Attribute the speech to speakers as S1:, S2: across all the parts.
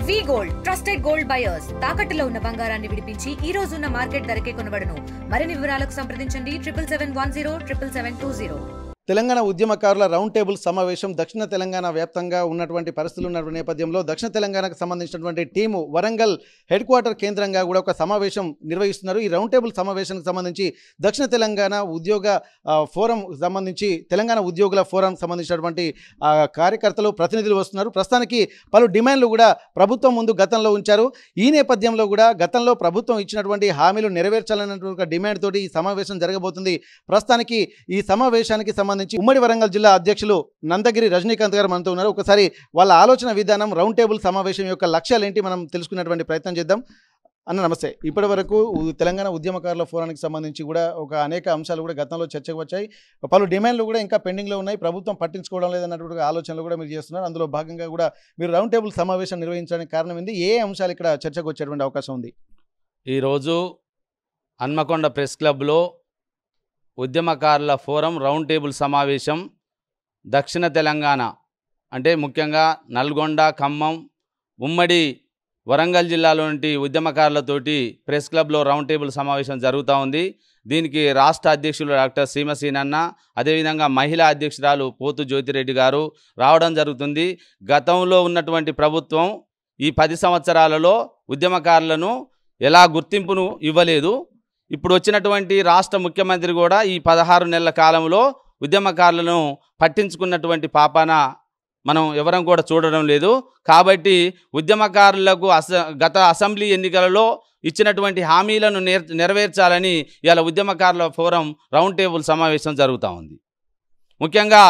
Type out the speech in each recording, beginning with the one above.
S1: వి gold trusted gold buyers తాకట్టులో ఉన్న బంగారాన్ని విడిపించి ఈ రోజు ఉన్న మార్కెట్ ధరకే కొనబడును. మరిన్ని వివరాలకు సంప్రదించండి 7710
S2: తెలంగాణ ఉద్యమకారుల రౌండ్ టేబుల్ సమావేశం దక్షిణ తెలంగాణ వ్యాప్తంగా ఉన్నటువంటి పరిస్థితులు ఉన్న నేపథ్యంలో దక్షిణ తెలంగాణకు సంబంధించినటువంటి టీము వరంగల్ హెడ్ క్వార్టర్ కేంద్రంగా కూడా ఒక సమావేశం నిర్వహిస్తున్నారు. ఈ రౌండ్ టేబుల్ సమావేశానికి సంబంధించి దక్షిణ తెలంగాణ ఉద్యోగ ఫోరం సంబంధించి తెలంగాణ ఉద్యోగుల ఫోరం సంబంధించినటువంటి కార్యకర్తలు ప్రతినిధులు వస్తున్నారు. ప్రస్తుతానికి పలు డిమాండ్లు కూడా ప్రభుత్వం ముందు గతంలో ఉంచారు. ఈ నేపథ్యంలో కూడా గతంలో ప్రభుత్వం ఇచ్చినటువంటి హామీలు నెరవేర్చాలన్నటువంటి డిమాండ్ తోటి ఈ సమావేశం జరగబోతుంది. ప్రస్తుతానికి ఈ సమావేశానికి సంబంధించి ఉమ్మడి వరంగల్ జిల్లా అధ్యక్షులు నందగిరి రజనీకాంత్ గారు మనతో ఉన్నారు. ఒకసారి వాళ్ళ ఆలోచన విధానం రౌండ్ టేబుల్ సమావేశం యొక్క లక్ష్యాలు ఏంటి మనం తెలుసుకునేటువంటి ప్రయత్నం చేద్దాం. అన్న నమస్తే. ఇప్పటి వరకు తెలంగాణ ఉద్యమకారుల ఫోరానికి సంబంధించి కూడా అనేక అంశాలు కూడా గతంలో చర్చకు వచ్చాయి. పలు డిమాండ్లు కూడా ఇంకా పెండింగ్లో ఉన్నాయి. ప్రభుత్వం పట్టించుకోవడం లేదన్నటువంటి ఆలోచనలు కూడా మీరు చేస్తున్నారు. అందులో భాగంగా కూడా మీరు రౌండ్ టేబుల్ సమావేశం నిర్వహించడానికి కారణం ఏంది? ఏ అంశాలు ఇక్కడ చర్చకు వచ్చేటువంటి అవకాశం ఉంది?
S3: ఈరోజు హన్మకొండ ప్రెస్ క్లబ్లో ఉద్యమకారుల ఫోరం రౌండ్ టేబుల్ సమావేశం దక్షిణ తెలంగాణ అంటే ముఖ్యంగా నల్గొండ, ఖమ్మం, ఉమ్మడి వరంగల్ జిల్లాలోని ఉద్యమకారులతోటి ప్రెస్ క్లబ్లో రౌండ్ టేబుల్ సమావేశం జరుగుతూ ఉంది. దీనికి రాష్ట్ర అధ్యక్షులు డాక్టర్ సీమసీనన్న, అదేవిధంగా మహిళా అధ్యక్షురాలు పోతు జ్యోతిరెడ్డి గారు రావడం జరుగుతుంది. గతంలో ఉన్నటువంటి ప్రభుత్వం ఈ 10 సంవత్సరాలలో ఉద్యమకారులను ఎలా గుర్తింపును ఇవ్వలేదు. ఇప్పుడు వచ్చినటువంటి రాష్ట్ర ముఖ్యమంత్రి కూడా ఈ 16 నెలల కాలంలో ఉద్యమకారులను పట్టించుకున్నటువంటి పాపాన మనం ఎవరం కూడా చూడడం లేదు. కాబట్టి ఉద్యమకారులకు గత అసెంబ్లీ ఎన్నికలలో ఇచ్చినటువంటి హామీలను నెరవేర్చాలని ఇవాళ ఉద్యమకారుల ఫోరం రౌండ్ టేబుల్ సమావేశం జరుగుతూ ఉంది. ముఖ్యంగా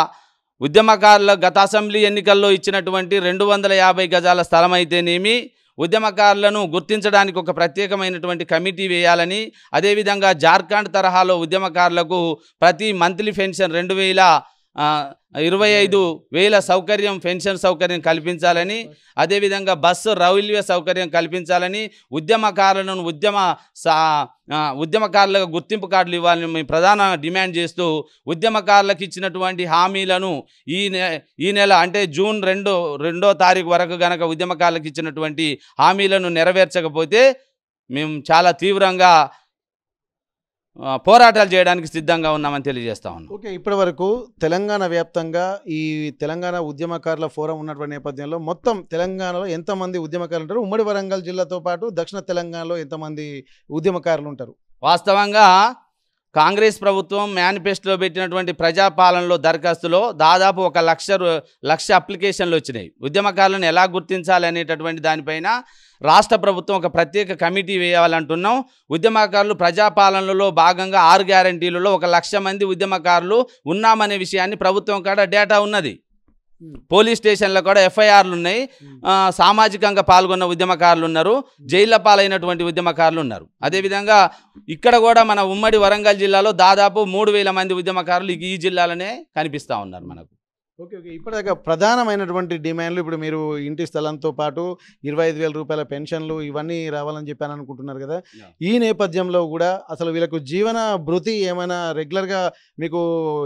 S3: ఉద్యమకారుల గత అసెంబ్లీ ఎన్నికల్లో ఇచ్చినటువంటి 250 గజాల స్థలం అయితేనేమి, ఉద్యమకారులను గుర్తించడానికి ఒక ప్రత్యేకమైనటువంటి కమిటీ వేయాలని, అదేవిధంగా జార్ఖండ్ తరహాలో ఉద్యమకారులకు ప్రతి మంత్లీ పెన్షన్ 25,000 పెన్షన్ సౌకర్యం కల్పించాలని, అదేవిధంగా బస్సు రైల్వే సౌకర్యం కల్పించాలని, ఉద్యమకారులను ఉద్యమకారులకు గుర్తింపు కార్డులు ఇవ్వాలని మేము ప్రధాన డిమాండ్ చేస్తూ ఉద్యమకారులకు ఇచ్చినటువంటి హామీలను ఈ నెల అంటే జూన్ 2వ తారీఖు వరకు గనక ఉద్యమకారులకు ఇచ్చినటువంటి హామీలను నెరవేర్చకపోతే మేము చాలా తీవ్రంగా పోరాటాలు చేయడానికి సిద్ధంగా ఉన్నామని తెలియజేస్తా ఉన్నాం.
S2: ఓకే, ఇప్పటి వరకు తెలంగాణ వ్యాప్తంగా ఈ తెలంగాణ ఉద్యమకారుల ఫోరం ఉన్నటువంటి నేపథ్యంలో మొత్తం తెలంగాణలో ఎంతమంది ఉద్యమకారులు ఉంటారు? ఉమ్మడి వరంగల్ జిల్లాతో పాటు దక్షిణ తెలంగాణలో ఎంతమంది ఉద్యమకారులు ఉంటారు?
S3: వాస్తవంగా కాంగ్రెస్ ప్రభుత్వం మేనిఫెస్టోలో పెట్టినటువంటి ప్రజాపాలనలో దరఖాస్తులో దాదాపు 1,00,000 అప్లికేషన్లు వచ్చినాయి. ఉద్యమకారులను ఎలా గుర్తించాలి అనేటటువంటి దానిపైన రాష్ట్ర ప్రభుత్వం ఒక ప్రత్యేక కమిటీ వేయాలంటున్నాం. ఉద్యమకారులు ప్రజాపాలనలో భాగంగా 6 గ్యారంటీలలో 1,00,000 మంది ఉద్యమకారులు ఉన్నామనే విషయాన్ని ప్రభుత్వం కాడ డేటా ఉన్నది. పోలీస్ స్టేషన్లో కూడా FIRలు ఉన్నాయి. సామాజికంగా పాల్గొన్న ఉద్యమకారులు ఉన్నారు, జైళ్ల పాలైనటువంటి ఉద్యమకారులు ఉన్నారు. అదేవిధంగా ఇక్కడ కూడా మన ఉమ్మడి వరంగల్ జిల్లాలో దాదాపు 3,000 మంది ఉద్యమకారులు ఈ జిల్లాలోనే కనిపిస్తూ ఉన్నారు మనకు.
S2: ఓకే, ఇప్పటిదాకా ప్రధానమైనటువంటి డిమాండ్లు ఇప్పుడు మీరు ఇంటి స్థలంతో పాటు 25,000 రూపాయల పెన్షన్లు ఇవన్నీ రావాలని చెప్పాను అనుకుంటున్నారు కదా. ఈ నేపథ్యంలో కూడా అసలు వీళ్ళకు జీవన భృతి ఏమైనా రెగ్యులర్గా మీకు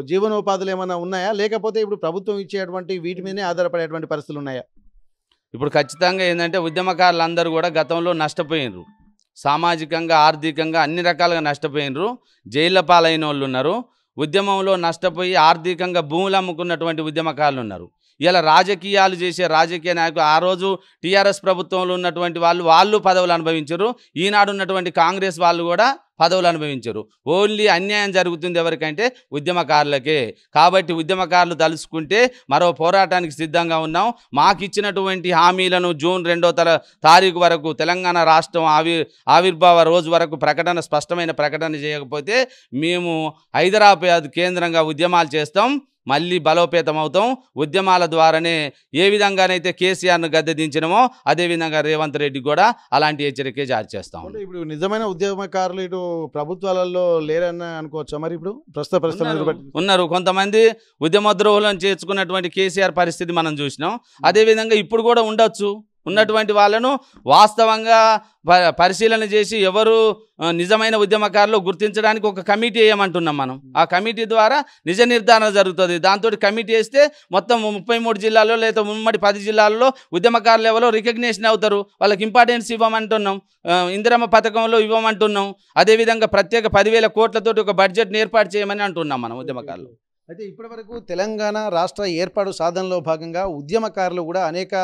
S2: జీవనోపాధులు ఏమైనా ఉన్నాయా, లేకపోతే ఇప్పుడు ప్రభుత్వం ఇచ్చేటువంటి వీటి మీదనే ఆధారపడేటువంటి పరిస్థితులు ఉన్నాయా?
S3: ఇప్పుడు ఖచ్చితంగా ఏంటంటే ఉద్యమకారులందరూ కూడా గతంలో నష్టపోయినరు, సామాజికంగా ఆర్థికంగా అన్ని రకాలుగా నష్టపోయినరు. జైళ్ల పాలైన వాళ్ళు ఉన్నారు, ఉద్యమంలో నష్టపోయి ఆర్థికంగా భూములు అమ్ముకున్నటువంటి ఉద్యమకారులు ఉన్నారు. ఇలా రాజకీయాలు చేసే రాజకీయ నాయకులు ఆ రోజు టీఆర్ఎస్ ప్రభుత్వంలో ఉన్నటువంటి వాళ్ళు పదవులు అనుభవించారు. ఈనాడు ఉన్నటువంటి కాంగ్రెస్ వాళ్ళు కూడా పదవులు అనుభవించారు. ఓన్లీ అన్యాయం జరుగుతుంది ఎవరికంటే ఉద్యమకారులకే. కాబట్టి ఉద్యమకారులు తలుచుకుంటే మరో పోరాటానికి సిద్ధంగా ఉన్నాం. మాకు ఇచ్చినటువంటి హామీలను జూన్ 2వ తారీఖు వరకు తెలంగాణ రాష్ట్రం ఆవిర్భావ రోజు వరకు స్పష్టమైన ప్రకటన చేయకపోతే మేము హైదరాబాద్ కేంద్రంగా ఉద్యమాలు చేస్తాం, మళ్ళీ బలోపేతం అవుతాం. ఉద్యమాల ద్వారానే ఏ విధంగానైతే కేసీఆర్ను గద్దె దించినమో అదేవిధంగా రేవంత్ రెడ్డి కూడా అలాంటి హెచ్చరిక జారీ చేస్తాం.
S2: ఇప్పుడు నిజమైన ఉద్యమకారులు ఇటు ప్రభుత్వాలలో లేరని అనుకోవచ్చా? మరి ఇప్పుడు ప్రస్తుతం
S3: ఉన్నారు. కొంతమంది ఉద్యమద్రోహులను చేర్చుకున్నటువంటి కేసీఆర్ పరిస్థితి మనం చూసినాం. అదేవిధంగా ఇప్పుడు కూడా ఉండొచ్చు. ఉన్నటువంటి వాళ్ళను వాస్తవంగా పరిశీలన చేసి ఎవరు నిజమైన ఉద్యమకారులు గుర్తించడానికి ఒక కమిటీ వేయమంటున్నాం మనం. ఆ కమిటీ ద్వారా నిజ నిర్ధారణ జరుగుతుంది. దాంతో కమిటీ వేస్తే మొత్తం 33 జిల్లాల్లో లేదా ఉమ్మడి 10 జిల్లాల్లో ఉద్యమకారులు ఎవరో రికగ్నేషన్ అవుతారు. వాళ్ళకి ఇంపార్టెన్స్ ఇవ్వమంటున్నాం. ఇందిరమ్మ పథకంలో ఇవ్వమంటున్నాం. అదేవిధంగా ప్రత్యేక 10,000 కోట్లతోటి ఒక బడ్జెట్ని ఏర్పాటు చేయమని అంటున్నాం మనం ఉద్యమకారులు.
S2: అయితే ఇప్పటివరకు తెలంగాణ రాష్ట్ర ఏర్పాటు సాధనలో భాగంగా ఉద్యమకారులు కూడా అనేక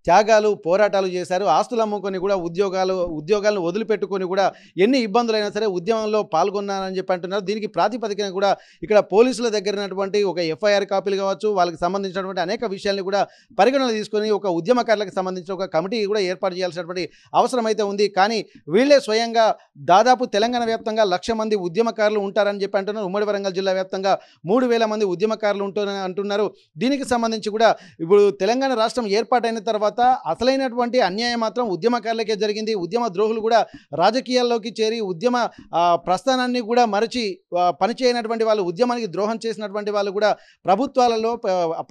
S2: త్యాగాలు పోరాటాలు చేశారు. ఆస్తులు అమ్ముకొని కూడా ఉద్యోగాలను వదిలిపెట్టుకొని కూడా ఎన్ని ఇబ్బందులైనా సరే ఉద్యమంలో పాల్గొన్నారని చెప్పి అంటున్నారు. దీనికి ప్రాతిపదికన కూడా ఇక్కడ పోలీసుల దగ్గర ఉన్నటువంటి ఒక ఎఫ్ఐఆర్ కాపీలు కావచ్చు, వాళ్ళకి సంబంధించినటువంటి అనేక విషయాల్ని కూడా పరిగణన తీసుకొని ఒక ఉద్యమకారులకు సంబంధించిన ఒక కమిటీ కూడా ఏర్పాటు చేయాల్సినటువంటి అవసరం అయితే ఉంది. కానీ వీళ్ళే స్వయంగా దాదాపు తెలంగాణ వ్యాప్తంగా 1,00,000 మంది ఉద్యమకారులు ఉంటారని చెప్పి అంటున్నారు. ఉమ్మడి వరంగల్ జిల్లా వ్యాప్తంగా 3,000 మంది ఉద్యమకారులు ఉంటున్నారని అంటున్నారు. దీనికి సంబంధించి కూడా ఇప్పుడు తెలంగాణ రాష్ట్రం ఏర్పాటైన తర్వాత అసలైనటువంటి అన్యాయం మాత్రం ఉద్యమకారులకే జరిగింది. ఉద్యమ ద్రోహులు కూడా రాజకీయాల్లోకి చేరి ఉద్యమ ప్రస్థానాన్ని కూడా మరచి పనిచేయనటువంటి వాళ్ళు, ఉద్యమానికి ద్రోహం చేసినటువంటి వాళ్ళు కూడా ప్రభుత్వాలలో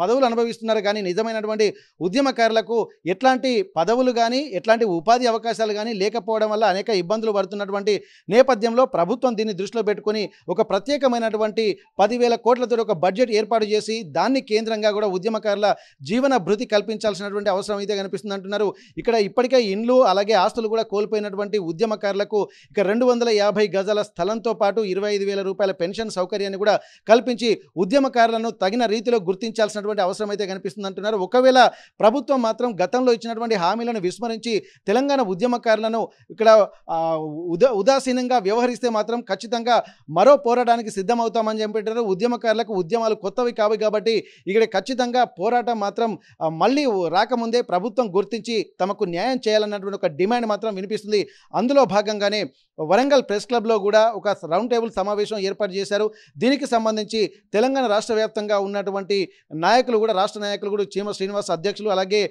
S2: పదవులు అనుభవిస్తున్నారు. కానీ నిజమైనటువంటి ఉద్యమకారులకు ఎట్లాంటి పదవులు కానీ ఎట్లాంటి ఉపాధి అవకాశాలు కానీ లేకపోవడం వల్ల అనేక ఇబ్బందులు పడుతున్నటువంటి నేపథ్యంలో ప్రభుత్వం దీన్ని దృష్టిలో పెట్టుకుని ఒక ప్రత్యేకమైనటువంటి 10,000 కోట్లతో ఒక బడ్జెట్ ఏర్పాటు చేసి దాన్ని కేంద్రంగా కూడా ఉద్యమకారుల జీవన భృతి కల్పించాల్సినటువంటి అవసరం అయితే కనిపిస్తుంది అంటున్నారు. ఇక్కడ ఇప్పటికే ఇండ్లు అలాగే ఆస్తులు కూడా కోల్పోయినటువంటి ఉద్యమకారులకు ఇక 250 గజాల స్థలంతో పాటు 25,000 రూపాయల పెన్షన్ సౌకర్యాన్ని కూడా కల్పించి ఉద్యమకారులను తగిన రీతిలో గుర్తించాల్సినటువంటి అవసరం అయితే కనిపిస్తుంది అంటున్నారు. ఒకవేళ ప్రభుత్వం మాత్రం గతంలో ఇచ్చినటువంటి హామీలను విస్మరించి తెలంగాణ ఉద్యమకారులను ఇక్కడ ఉదాసీనంగా వ్యవహరిస్తే మాత్రం ఖచ్చితంగా మరో పోరాటానికి సిద్ధమవుతామని చెప్పారు. ఉద్యమకారులకు ఉద్యమాలు కొత్తవి కావు కాబట్టి ఇక్కడ ఖచ్చితంగా పోరాటం మాత్రం మళ్ళీ రాకముందే ప్రభుత్వం గుర్తించి తమకు న్యాయం చేయాలన్నటువంటి ఒక డిమాండ్ మాత్రం వినిపిస్తుంది. అందులో భాగంగానే వరంగల్ ప్రెస్ క్లబ్లో కూడా ఒక రౌండ్ టేబుల్ సమావేశం ఏర్పాటు చేశారు. దీనికి సంబంధించి తెలంగాణ రాష్ట్ర వ్యాప్తంగా ఉన్నటువంటి నాయకులు కూడా, రాష్ట్ర నాయకులు కూడా, చీమ శ్రీనివాస్ అధ్యక్షులు అలాగే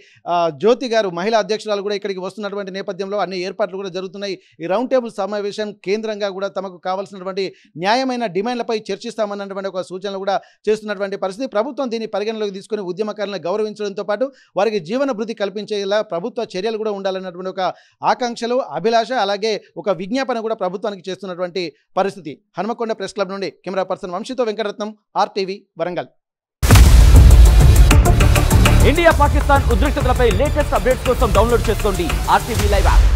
S2: జ్యోతి గారు మహిళా అధ్యక్షురాలు కూడా ఇక్కడికి వస్తున్నటువంటి నేపథ్యంలో అన్ని ఏర్పాట్లు కూడా జరుగుతున్నాయి. ఈ రౌండ్ టేబుల్ సమావేశం కేంద్రంగా కూడా తమకు కావాల్సినటువంటి న్యాయమైన డిమాండ్లపై చర్చిస్తామన్నటువంటి ఒక సూచనలు కూడా చేస్తున్నటువంటి పరిస్థితి. ప్రభుత్వం దీన్ని పరిగణలోకి తీసుకుని ఉద్యమకారులను గౌరవించడంతో పాటు వారికి జీవన భృతి కల్పించేలా ప్రభుత్వ చర్యలు కూడా ఉండాలన్నటువంటి ఒక ఆకాంక్షలు, అభిలాష అలాగే ఒక విజ్ఞాపన కూడా ప్రభుత్వానికి చేస్తున్నటువంటి పరిస్థితి. హనుమకొండ ప్రెస్ క్లబ్ నుండి కెమెరా పర్సన్ వంశీతో వెంకటరత్నం, RTV వరంగల్.
S4: ఇండియా పాకిస్తాన్ ఉద్రిక్తతలపై లేటెస్ట్ అప్డేట్స్ కోసం డౌన్లోడ్ చేసుకోండి RTV లైవ్ యాప్.